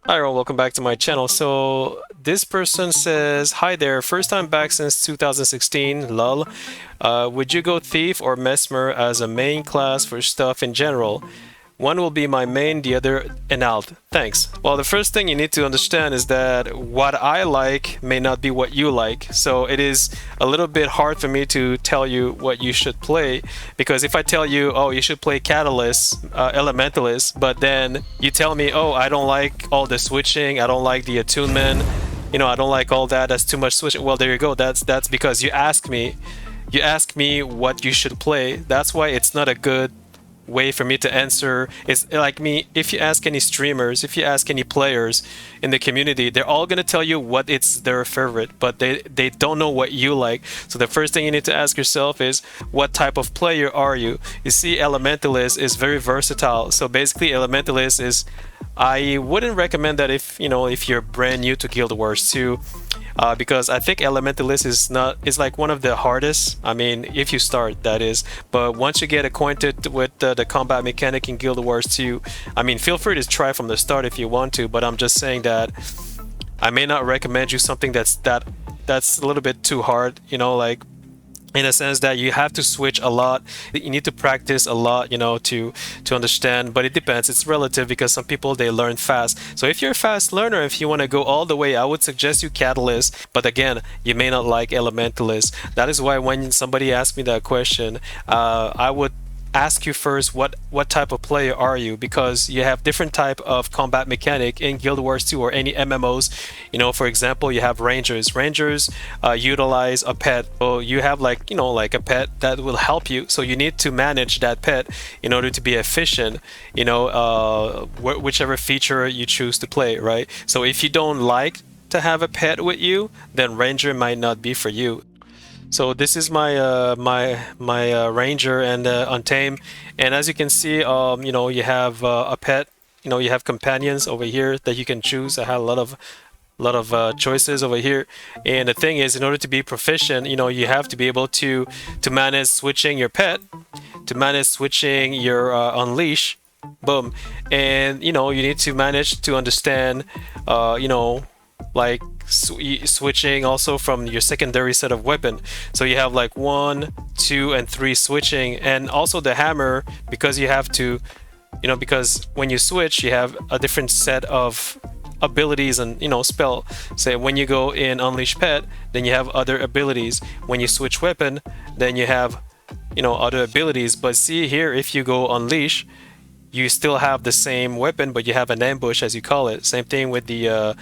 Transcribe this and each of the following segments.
Hi everyone, welcome back to my channel. So this person says, hi there, first time back since 2016, lol. Would you go Thief or Mesmer as a main class for stuff in general? One will be my main, the other an alt. Thanks. Well, the first thing you need to understand is that what I like may not be what you like. So it is a little bit hard for me to tell you what you should play, because if I tell you, oh, you should play Catalyst, Elementalist, but then you tell me, oh, I don't like all the switching, I don't like the attunement, I don't like all that, that's too much switching. Well, there you go. That's because you ask me. You ask me what you should play. That's why it's not a good way for me to answer. It's like me, if you ask any streamers, if you ask any players in the community, they're all going to tell you what it's their favorite, but they don't know what you like. So the first thing you need to ask yourself is, what type of player are you? You see, Elementalist is very versatile. So basically Elementalist is, I wouldn't recommend that if you're brand new to Guild Wars 2, because I think Elementalist is like one of the hardest. I mean, if you start, that is. But once you get acquainted with the combat mechanic in Guild Wars 2, I mean, feel free to try from the start if you want to. But I'm just saying that I may not recommend you something that's a little bit too hard. Like, in a sense that you have to switch a lot. You need to practice a lot, to understand. But it depends. It's relative, because some people, they learn fast. So if you're a fast learner, if you want to go all the way, I would suggest you Catalyst. But again, you may not like Elementalist. That is why when somebody asked me that question, I would ask you first, what type of player are you, because you have different type of combat mechanic in Guild Wars 2 or any MMOs. For example, you have rangers utilize a pet. So you have like a pet that will help you, so you need to manage that pet in order to be efficient, whichever feature you choose to play, right? So if you don't like to have a pet with you, then ranger might not be for you. So this is my ranger and untame, and as you can see, you have a pet. You have companions over here that you can choose. I have a lot of choices over here, and the thing is, in order to be proficient, you have to be able to manage switching your pet, to manage switching your unleash, boom, and you need to manage to understand, like switching also from your secondary set of weapon. So you have like 1, 2, and 3 switching, and also the hammer, because you have to, because when you switch, you have a different set of abilities and spell. Say when you go in unleash pet, then you have other abilities. When you switch weapon, then you have other abilities. But see here, if you go unleash, you still have the same weapon, but you have an ambush, as you call it. Same thing with the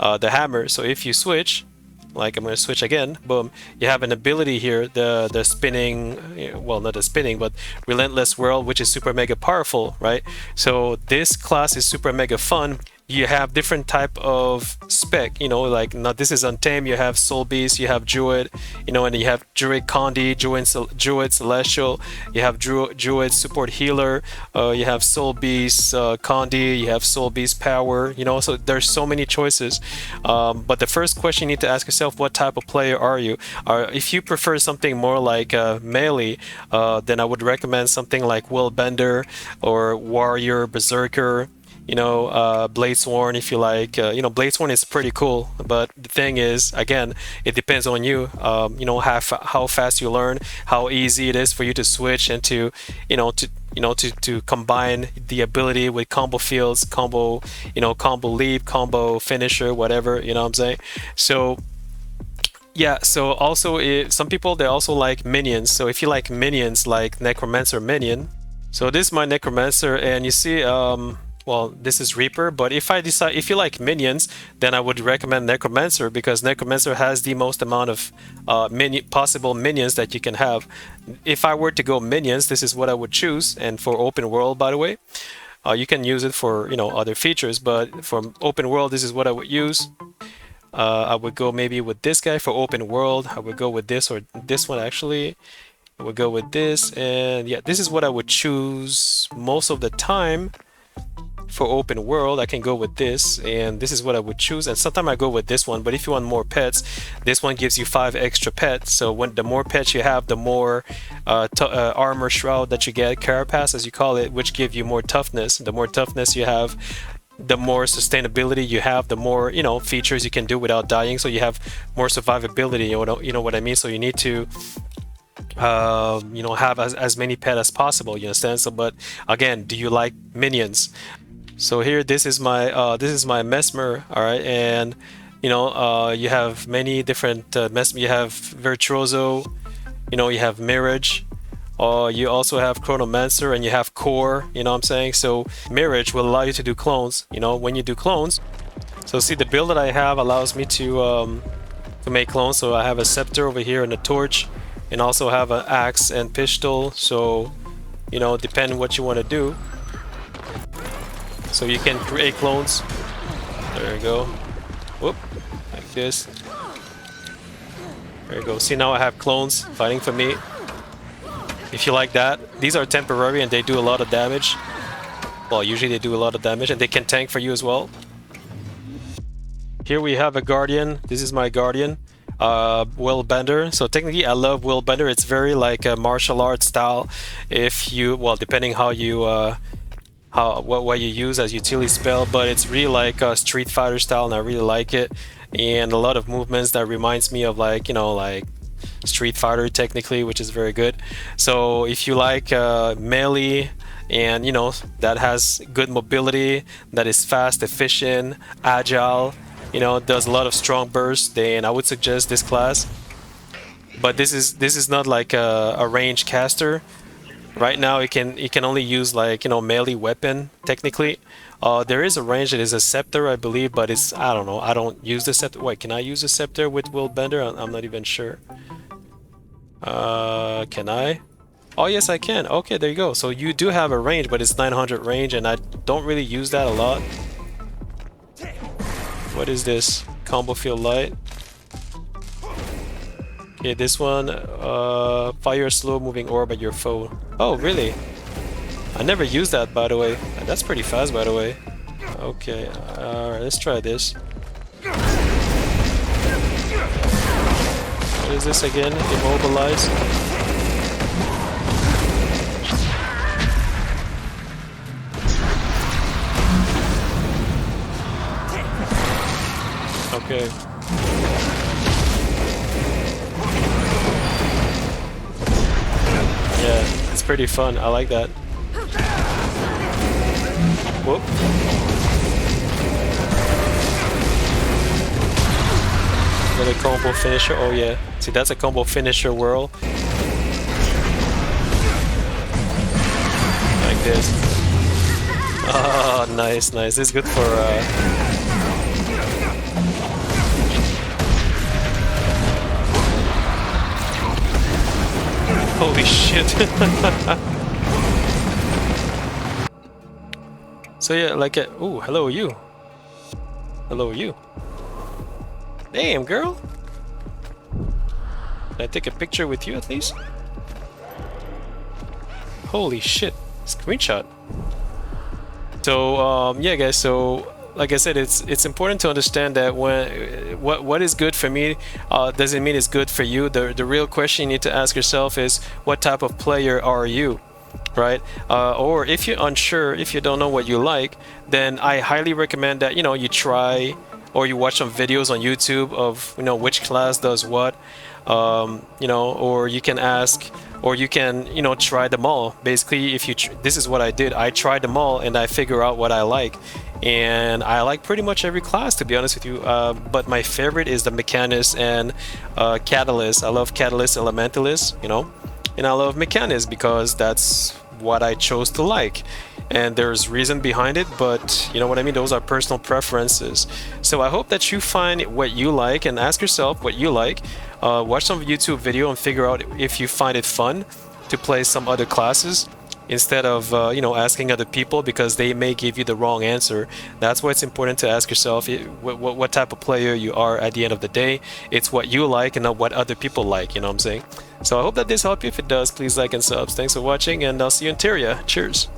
hammer. So if you switch, like I'm going to switch again, boom, you have an ability here, the spinning, well, not the spinning, but relentless whirl, which is super mega powerful, right? So this class is super mega fun. You have different type of spec, like, now this is Untamed, you have Soul Beast, you have Druid, and you have Druid Condi, Druid Celestial, you have Druid Support Healer, you have Soul Beast Condi, you have Soul Beast Power, so there's so many choices. But the first question you need to ask yourself, what type of player are you? If you prefer something more like melee, then I would recommend something like Willbender or Warrior Berserker. Bladesworn, if you like. Bladesworn is pretty cool, but the thing is, again, it depends on you. How fast you learn, how easy it is for you to switch and to combine the ability with combo fields, combo leap, combo finisher, whatever. You know what I'm saying? So yeah, so also some people, they also like minions. So if you like minions, like Necromancer minion. So this is my Necromancer, and you see, well, this is Reaper, but if you like minions, then I would recommend Necromancer, because Necromancer has the most amount of possible minions that you can have. If I were to go minions, this is what I would choose. And for open world, by the way, you can use it for other features, but for open world, this is what I would use. I would go maybe with this guy for open world. I would go with this, or this one actually. I would go with this, and yeah, this is what I would choose most of the time. For open world, I can go with this, and this is what I would choose. And sometimes I go with this one, but if you want more pets, this one gives you 5 extra pets. So the more pets you have, the more armor shroud that you get, carapace as you call it, which give you more toughness. The more toughness you have, the more sustainability you have, the more, you know, features you can do without dying. So you have more survivability. You know what I mean? So you need to you know, have as many pets as possible, you understand? So, but again, do you like minions? So here, this is my Mesmer, all right, and you know, you have many different you have Virtuoso, you know, you have Mirage, you also have Chronomancer, and you have Core, you know what I'm saying? So Mirage will allow you to do clones, you know, when you do clones. So see, the build that I have allows me to make clones. So I have a scepter over here and a torch, and also have an axe and pistol. So, you know, depending what you want to do. So you can create clones. There you go. Whoop, like this. There you go. See, now I have clones fighting for me. If you like that, these are temporary and they do a lot of damage. Well, usually they do a lot of damage, and they can tank for you as well. Here we have a Guardian. This is my Guardian. Will Bender. So technically I love Will Bender. It's very like a martial arts style. If you, well, depending how you what you use as utility spell, but it's really like a Street Fighter style, and I really like it. And a lot of movements that reminds me of, like, you know, like Street Fighter technically, which is very good. So if you like melee, and you know, that has good mobility, that is fast, efficient, agile, you know, does a lot of strong bursts, then I would suggest this class. But this is not like a range caster. Right now it can only use, like, you know, melee weapon technically. There is a range that is a scepter, I believe, but it's, I don't know, I don't use the scepter. Wait, can I use a scepter with Will Bender? I'm not even sure. Can I? Oh yes, I can. Okay, there you go. So you do have a range, but it's 900 range, and I don't really use that a lot. What is this? Combo Field Light. Okay, this one, fire a slow moving orb at your foe. Oh, really? I never used that, by the way. That's pretty fast, by the way. Okay, alright, let's try this. What is this again? Immobilize? Okay. Yeah, it's pretty fun. I like that. Whoop. Another combo finisher. Oh yeah. See, that's a combo finisher whirl. Like this. Oh, nice, nice. This is good for holy shit. So yeah, like ooh, hello you. Hello you. Damn, girl. Can I take a picture with you at least? Holy shit. Screenshot. So yeah guys, so like I said, it's important to understand that when what is good for me doesn't mean it's good for you. The real question you need to ask yourself is, what type of player are you, right? Or if you're unsure, if you don't know what you like, then I highly recommend that, you know, you try or you watch some videos on YouTube of, you know, which class does what, you know, or you can ask, or you can, you know, try them all. Basically, if you this is what I did. I tried them all and I figure out what I like. And I like pretty much every class, to be honest with you, but my favorite is the Mechanist and Catalyst. I love Catalyst Elementalist, you know, and I love Mechanist because that's what I chose to like, and there's reason behind it, but you know what I mean, those are personal preferences. So I hope that you find what you like and ask yourself what you like. Watch some YouTube video and figure out if you find it fun to play some other classes, instead of you know, asking other people, because they may give you the wrong answer. That's why it's important to ask yourself what type of player you are at the end of the day. It's what you like and not what other people like, you know what I'm saying? So I hope that this helped you. If it does, please like and subs. Thanks for watching, and I'll see you in Tyria. Cheers.